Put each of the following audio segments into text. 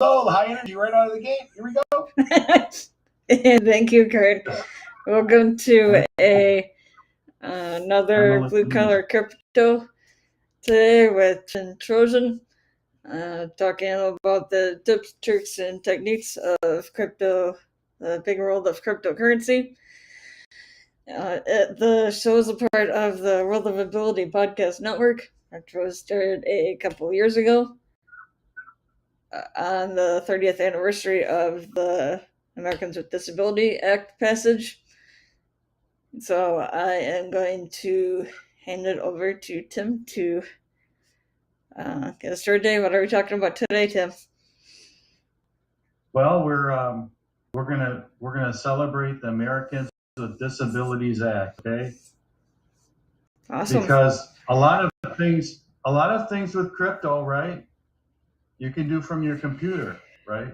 Hello, high energy right out of the gate. Here we go. Thank you, Kurt. Welcome to another blue collar crypto today with Torosian, talking about the tips, tricks, and techniques of crypto, the big world of cryptocurrency. The show is a part of the World of Ability podcast network, which was started a couple years ago on the 30th anniversary of the Americans with Disabilities Act passage. So I am going to hand it over to Tim to get us started today. What are we talking about today, Tim? Well, we're gonna celebrate the Americans with Disabilities Act, okay? Awesome. Because a lot of things with crypto, right? You can do from your computer, right?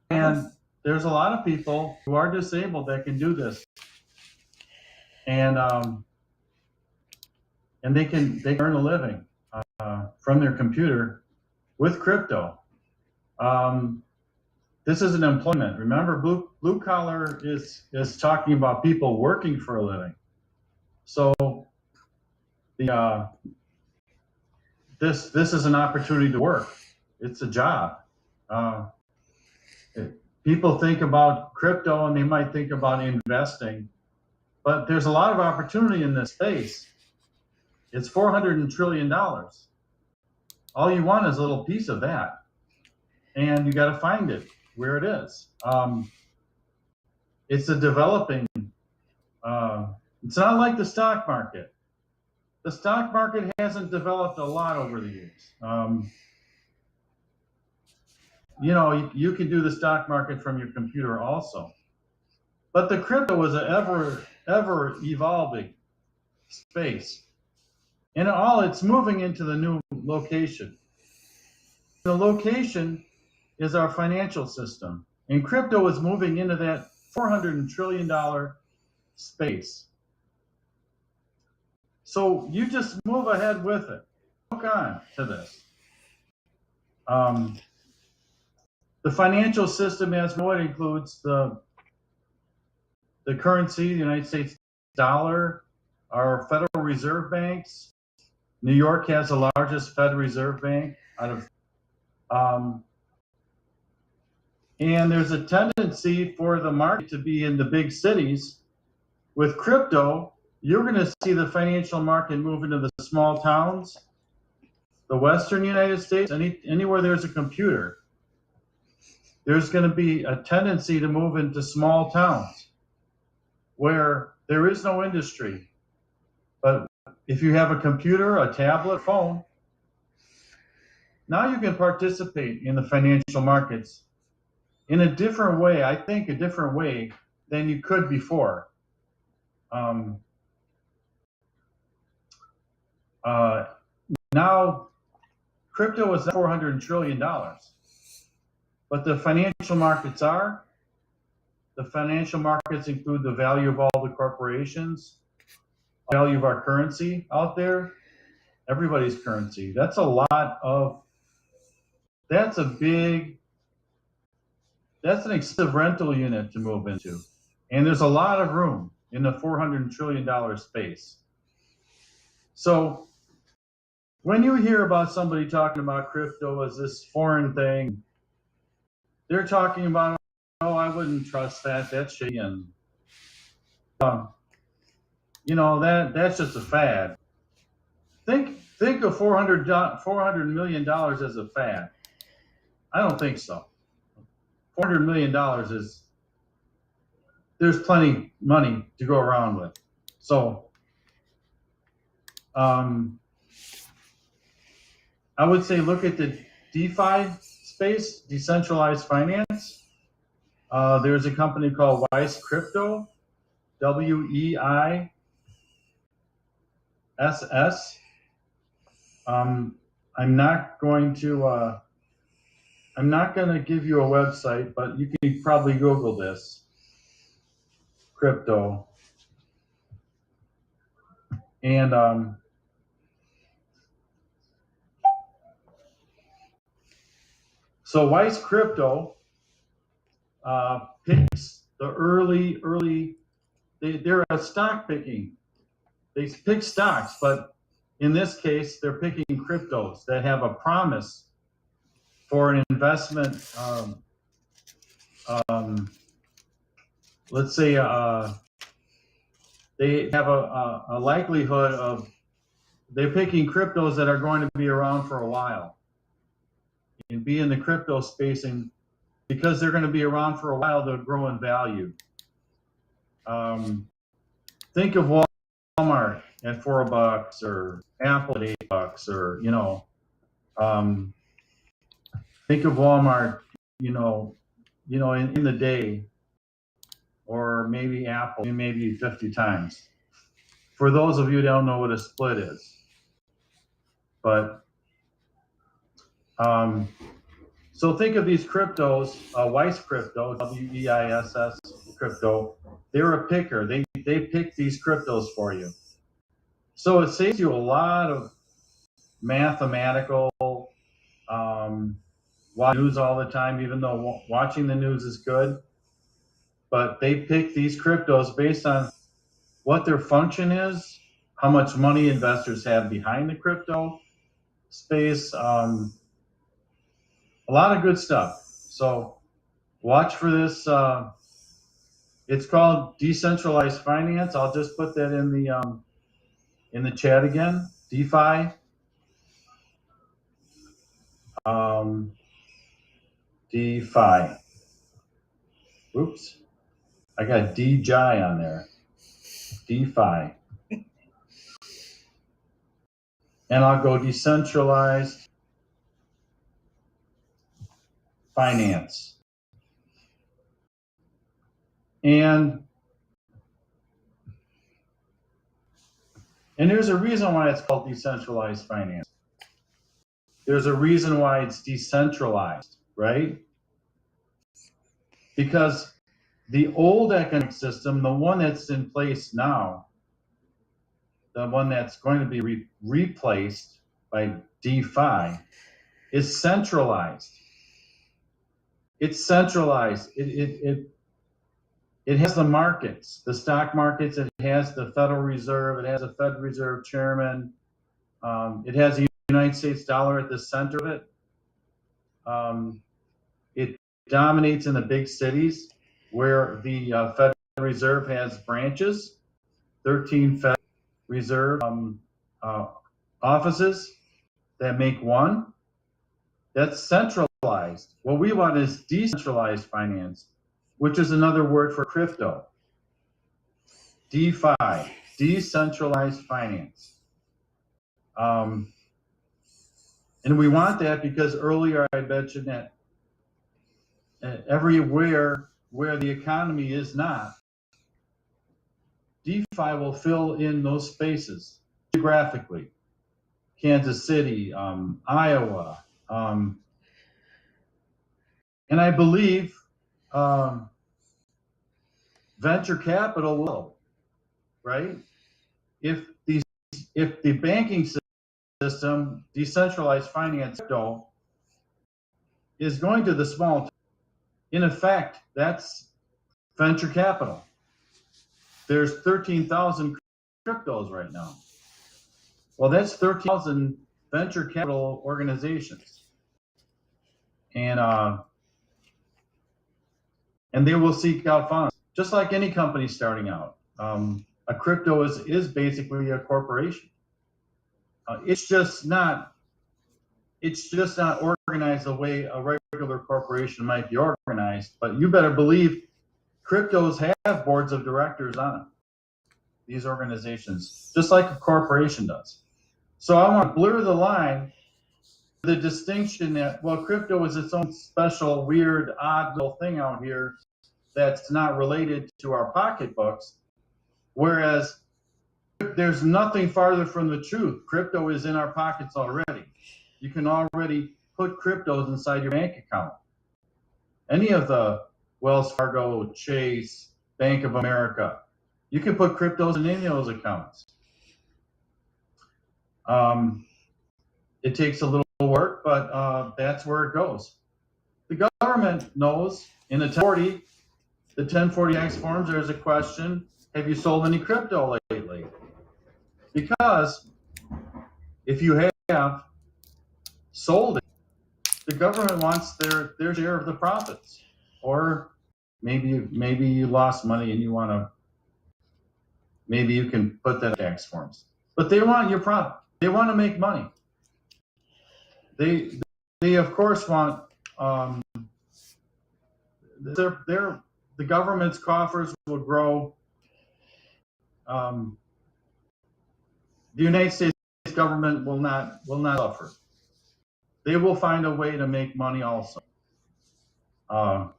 And there's a lot of people who are disabled that can do this, and they can earn a living from their computer with crypto. This is an employment. Remember, blue collar is talking about people working for a living. So this is an opportunity to work. It's a job. People think about crypto and they might think about investing, but there's a lot of opportunity in this space. It's $400 trillion. All you want is a little piece of that, and you got to find it where it is. It's a developing. It's not like the stock market. The stock market hasn't developed a lot over the years. You can do the stock market from your computer also, but the crypto is an ever evolving space, and it's moving into the new location. The location is our financial system, and crypto is moving into that $400 trillion space. So you just move ahead with it. Hook on to this. The financial system, as it includes the currency, the United States dollar, our Federal Reserve banks. New York has the largest Federal Reserve Bank out of, and there's a tendency for the market to be in the big cities. With crypto, you're going to see the financial market move into the small towns, the Western United States, anywhere there's a computer. There's going to be a tendency to move into small towns where there is no industry. But if you have a computer, a tablet, phone, now you can participate in the financial markets in a different way, I think a different way than you could before. Now, crypto is $400 trillion. But the financial markets include the value of all the corporations, value of our currency out there, everybody's currency. That's an expensive rental unit to move into. And there's a lot of room in the $400 trillion space. So when you hear about somebody talking about crypto as this foreign thing, they're talking about, oh, I wouldn't trust that. That's shady, and that's just a fad. Think of $400 million as a fad. I don't think so. $400 million there's plenty money to go around with. So I would say look at the DeFi space, decentralized finance. There's a company called Weiss Crypto, WEISS. I'm not going to give you a website, but you can probably Google this crypto. And So Weiss Crypto picks the early. They're a stock picking. They pick stocks, but in this case, they're picking cryptos that have a promise for an investment. Let's say they have a likelihood of, they're picking cryptos that are going to be around for a while and be in the crypto space, and because they're going to be around for a while, they'll grow in value. Think of Walmart at $4 or Apple at $8, or think of Walmart, in the day, or maybe Apple, maybe 50 times. For those of you who don't know what a split is, but so think of these cryptos, Weiss Crypto, W-E-I-S-S Crypto. They're a picker. They pick these cryptos for you. So it saves you a lot of mathematical news all the time, even though watching the news is good. But they pick these cryptos based on what their function is, how much money investors have behind the crypto space, a lot of good stuff. So watch for this. It's called decentralized finance. I'll just put that in the chat again. DeFi. DeFi. Oops. I got DJI on there. DeFi. And I'll go decentralized finance. And there's a reason why it's called decentralized finance. There's a reason why it's decentralized, right? Because the old economic system, the one that's in place now, the one that's going to be replaced by DeFi, is centralized. It's centralized. It has the markets, the stock markets. It has the Federal Reserve. It has a Fed Reserve chairman. It has the United States dollar at the center of it. It dominates in the big cities where the Fed Reserve has branches, 13 Fed Reserve offices that make one. That's centralized. What we want is decentralized finance, which is another word for crypto. DeFi, decentralized finance. And we want that because earlier I mentioned that everywhere where the economy is not, DeFi will fill in those spaces geographically. Kansas City, Iowa, and I believe venture capital will, right? If the banking system, decentralized finance, is going to the small, in effect, that's venture capital. There's 13,000 cryptos right now. Well, that's 13,000 venture capital organizations, and they will seek out funds, just like any company starting out. A crypto is basically a corporation. It's just not organized the way a regular corporation might be organized. But you better believe cryptos have boards of directors on them, these organizations, just like a corporation does. So I want to blur the line, the distinction that, well, crypto is its own special, weird, odd little thing out here that's not related to our pocketbooks, whereas there's nothing farther from the truth. Crypto is in our pockets already. You can already put cryptos inside your bank account. Any of the Wells Fargo, Chase, Bank of America, you can put cryptos in any of those accounts. It takes a little work, but that's where it goes. the government knows in the 1040 tax forms, there's a question, have you sold any crypto lately? Because if you have sold it, the government wants their share of the profits. Or maybe you lost money and you want to, maybe you can put that in tax forms. But they want your profit. They want to make money. They of course want the government's coffers will grow. The United States government will not suffer. They will find a way to make money also. What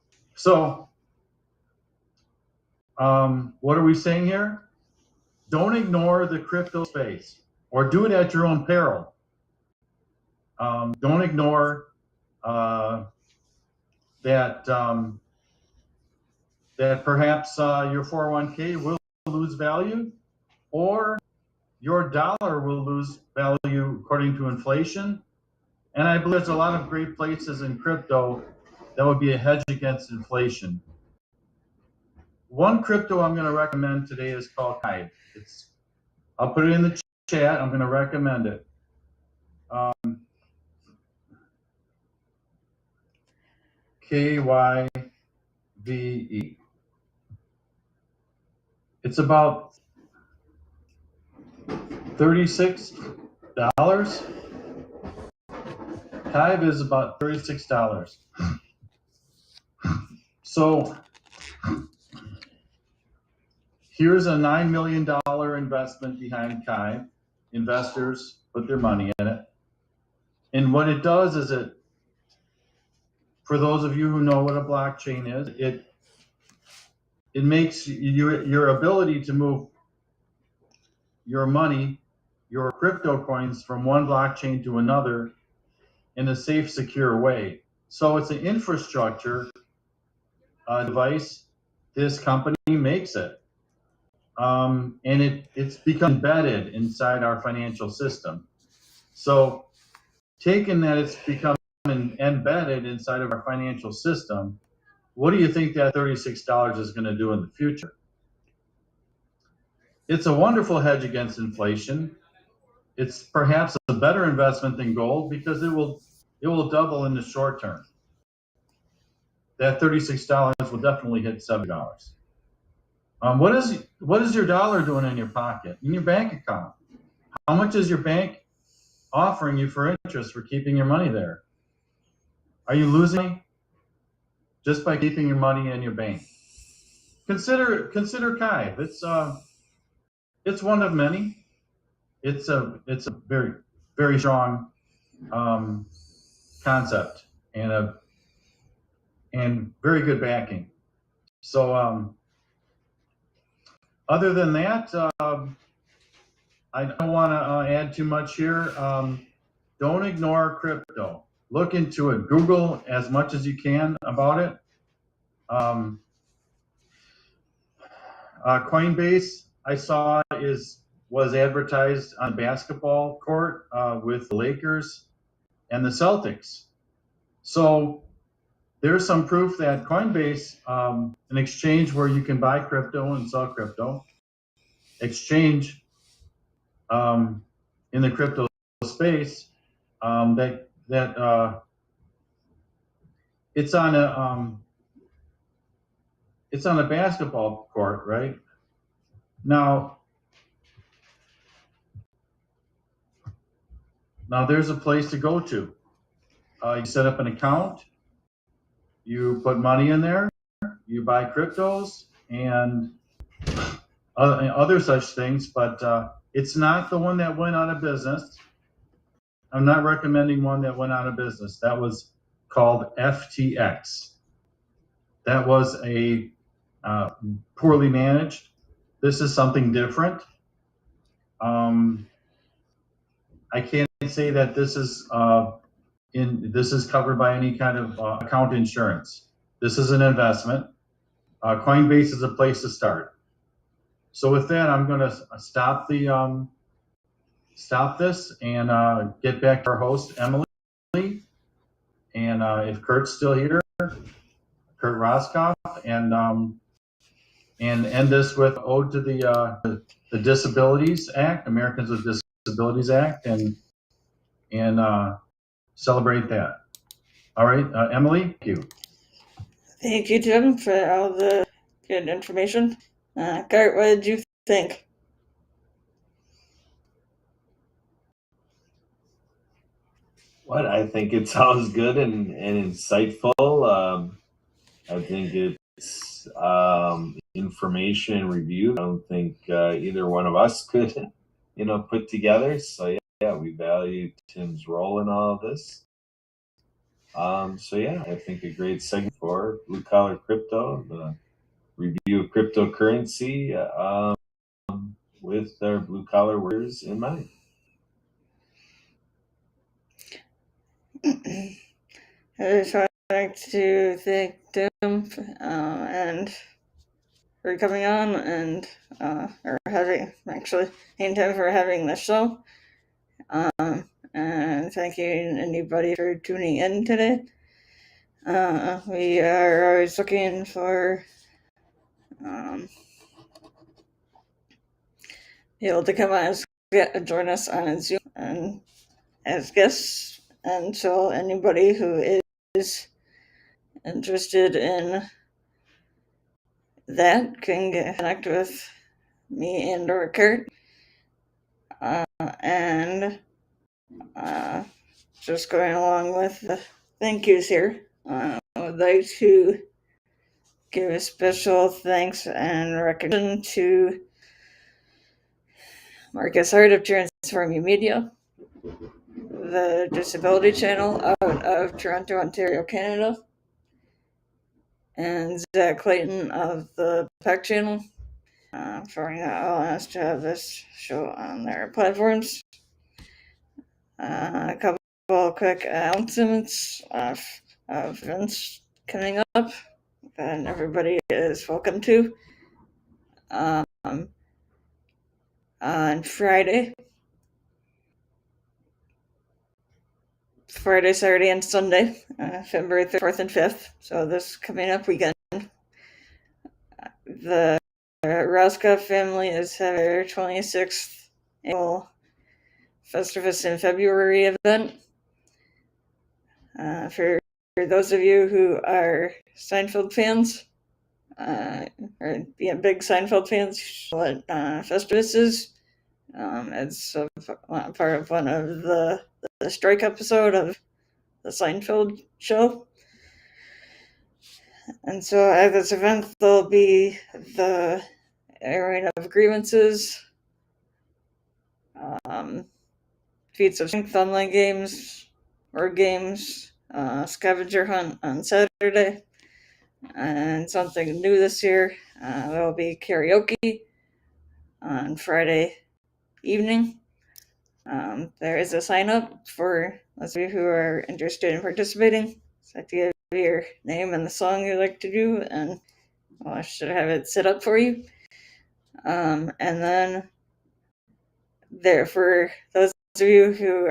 are we saying here? Don't ignore the crypto space, or do it at your own peril. Don't ignore that perhaps your 401k will lose value, or your dollar will lose value according to inflation. And I believe there's a lot of great places in crypto that would be a hedge against inflation. One crypto I'm going to recommend today is called Kyve. I'll put it in the chat. I'm going to recommend it. Kyve. It's about $36. Kyve is about $36. So here's a $9 million investment behind Kyve. Investors put their money in it. And what it does is for those of you who know what a blockchain is, it makes your ability to move your money, your crypto coins, from one blockchain to another in a safe, secure way. So it's an infrastructure device. This company makes it. And it's become embedded inside our financial system. So taking that it's become embedded inside of our financial system, what do you think that $36 is going to do in the future? It's a wonderful hedge against inflation. It's perhaps a better investment than gold because it will double in the short term. That $36 will definitely hit $70. What is your dollar doing in your pocket, in your bank account? How much is your bank offering you for interest for keeping your money there? Are you losing money just by keeping your money in your bank? Consider Kyve. It's one of many. It's a very, very strong concept and very good backing. So other than that, I don't want to add too much here. Don't ignore crypto. Look into it. Google as much as you can about it. Coinbase, I saw, was advertised on a basketball court with the Lakers and the Celtics. So there's some proof that Coinbase, an exchange where you can buy crypto and sell crypto, exchange in the crypto space, that it's on a basketball court, right? Now there's a place to go to. You set up an account, you put money in there, you buy cryptos and other such things, but it's not the one that went out of business. I'm not recommending one that went out of business. That was called FTX. That was a poorly managed. This is something different. I can't say that this is covered by any kind of account insurance. This is an investment. Coinbase is a place to start. So with that, I'm going to stop this and get back to our host, Emily, and if Kurt's still here, Kurt Roscoff, and end this with ode to the Disabilities Act, Americans with Disabilities Act, and celebrate that. All right, Emily, thank you. Thank you, Tim, for all the good information. Kurt, what did you think? What I think it sounds good and insightful. I think it's information and review. I don't think either one of us could, put together. So yeah, we value Tim's role in all of this. So yeah, I think a great segment for Blue Collar Crypto, the review of cryptocurrency with our blue collar workers in mind. I just would like to thank Tim and for coming on and or having Tim for having this show. And thank you anybody for tuning in today. We are always looking for able to come on and join us on Zoom and as guests. And so anybody who is interested in that can connect with me and or Kurt. And just going along with the thank yous here, I would like to give a special thanks and recognition to Marcus Hart of Transforming Media, the Disability Channel out of Toronto, Ontario, Canada, and Zach Clayton of the PEC Channel for allowing us to have this show on their platforms. A couple quick announcements of events coming up that everybody is welcome to. On Friday, Saturday, and Sunday, February 3rd, 4th, and 5th. So this coming up weekend, the Roscoff family is having their 26th annual Festivus in February event. For those of you who are Seinfeld fans, or being big Seinfeld fans, what Festivus is. It's a part of one of the strike episode of the Seinfeld show. And so at this event, there'll be the airing of grievances, feats of strength online games, or games, scavenger hunt on Saturday, and something new this year, there'll be karaoke on Friday evening. There is a sign up for those of you who are interested in participating. So to give your name and the song you like to do, and I should have it set up for you. And then there, for those of you who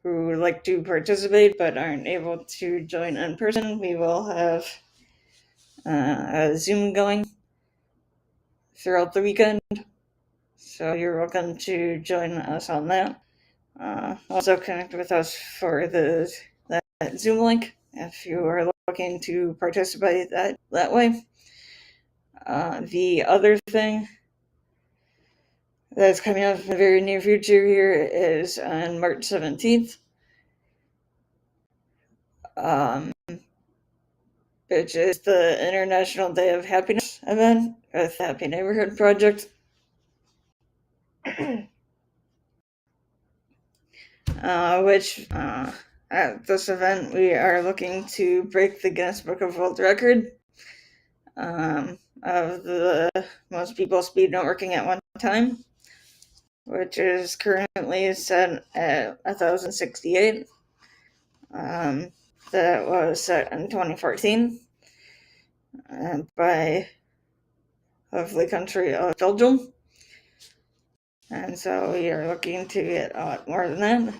who would like to participate but aren't able to join in person, we will have a Zoom going throughout the weekend. So you're welcome to join us on that. Also connect with us for that Zoom link if you are looking to participate that way. The other thing that's coming up in the very near future here is on March 17th, which is the International Day of Happiness event with the Happy Neighborhood Project. Which at this event we are looking to break the Guinness Book of World Record of the most people speed networking at one time, which is currently set at 1,068. That was set in 2014 by lovely country of Belgium. And so we are looking to get a lot more than that.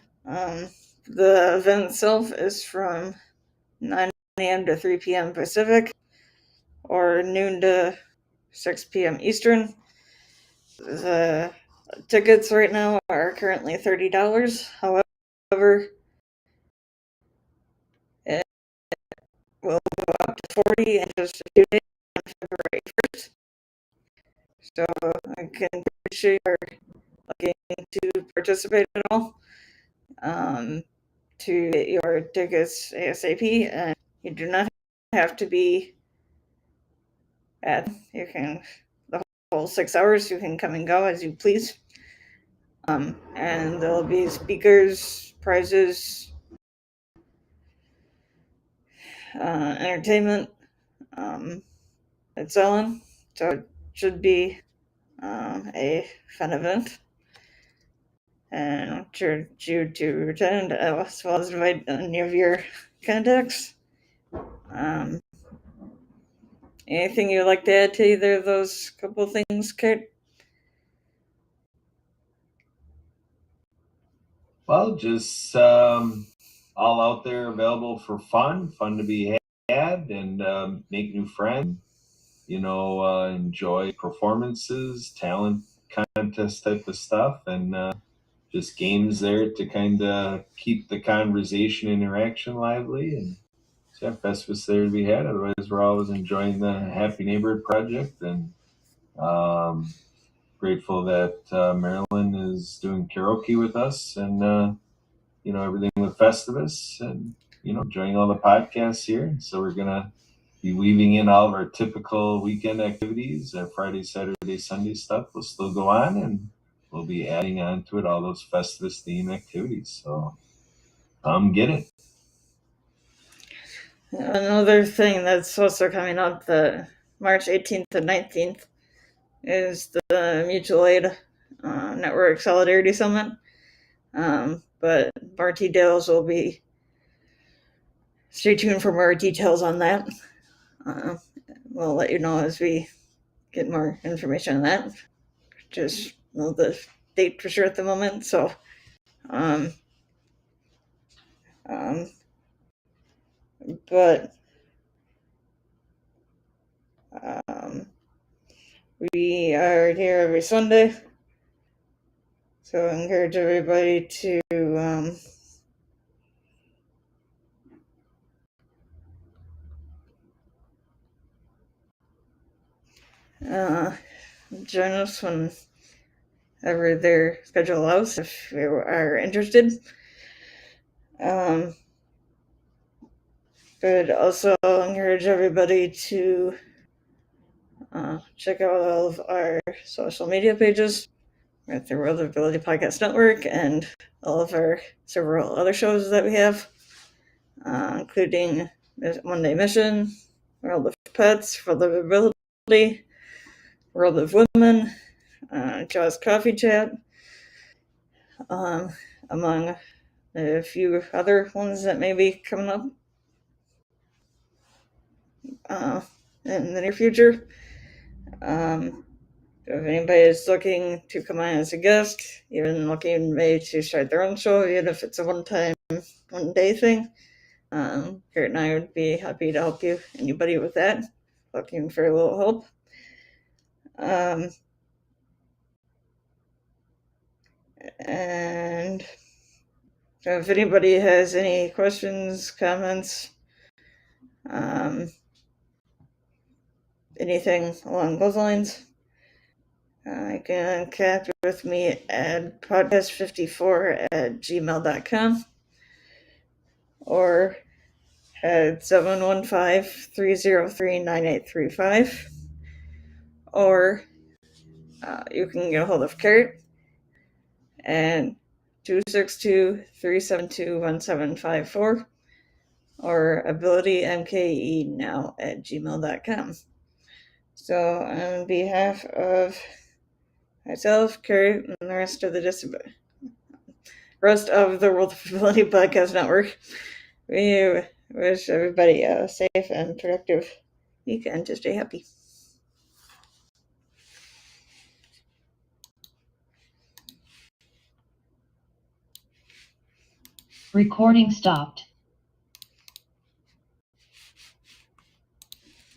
The event itself is from 9 a.m. to 3 p.m. Pacific, or noon to 6 p.m. Eastern. The tickets right now are currently $30. However, it will go up to $40 in just a few days on February 1st. So I can appreciate you are looking to participate at all. To get your tickets ASAP, and you do not have to be at. You can the whole 6 hours. You can come and go as you please. And there'll be speakers, prizes, entertainment, and so on. So it should be a fun event. And I encourage you to attend as well as invite any of your contacts. Anything you'd like to add to either of those couple of things, Kurt? Well, just all out there available for fun to be had, and make new friends. Enjoy performances, talent contest type of stuff, and just games there to kind of keep the conversation interaction lively. And so yeah, Festivus there to be had. Otherwise, we're always enjoying the Happy Neighborhood Project, and grateful that Marilyn is doing karaoke with us, and everything with Festivus, and enjoying all the podcasts here. So we're gonna be weaving in all of our typical weekend activities. Friday, Saturday, Sunday stuff will still go on, and we'll be adding on to it all those Festivus theme activities. So get it. Another thing that's also coming up, the March 18th and 19th, is the Mutual Aid Network Solidarity Summit. But more details will be, stay tuned for more details on that. We'll let you know as we get more information on that. Just know the date for sure at the moment. So, but we are here every Sunday, so I encourage everybody to join us whenever their schedule allows if you are interested. But also encourage everybody to check out all of our social media pages at the World of Ability Podcast Network and all of our several other shows that we have, including Monday Mission, World of Pets, World of Ability, World of Women, Jaws Coffee Chat, among a few other ones that may be coming up in the near future. If anybody is looking to come on as a guest, even looking maybe to start their own show, even if it's a one-day thing, Kurt and I would be happy to help you, anybody with that, looking for a little help. And so if anybody has any questions, comments, anything along those lines, you can connect with me at podcast54@gmail.com or at 715-303-9835, or you can get a hold of Kurt at 262-372-1754 or abilitymkenow@gmail.com. So on behalf of myself, Kurt, and the rest of the World of Ability Podcast Network, we wish everybody a safe and productive weekend to stay happy. Recording stopped.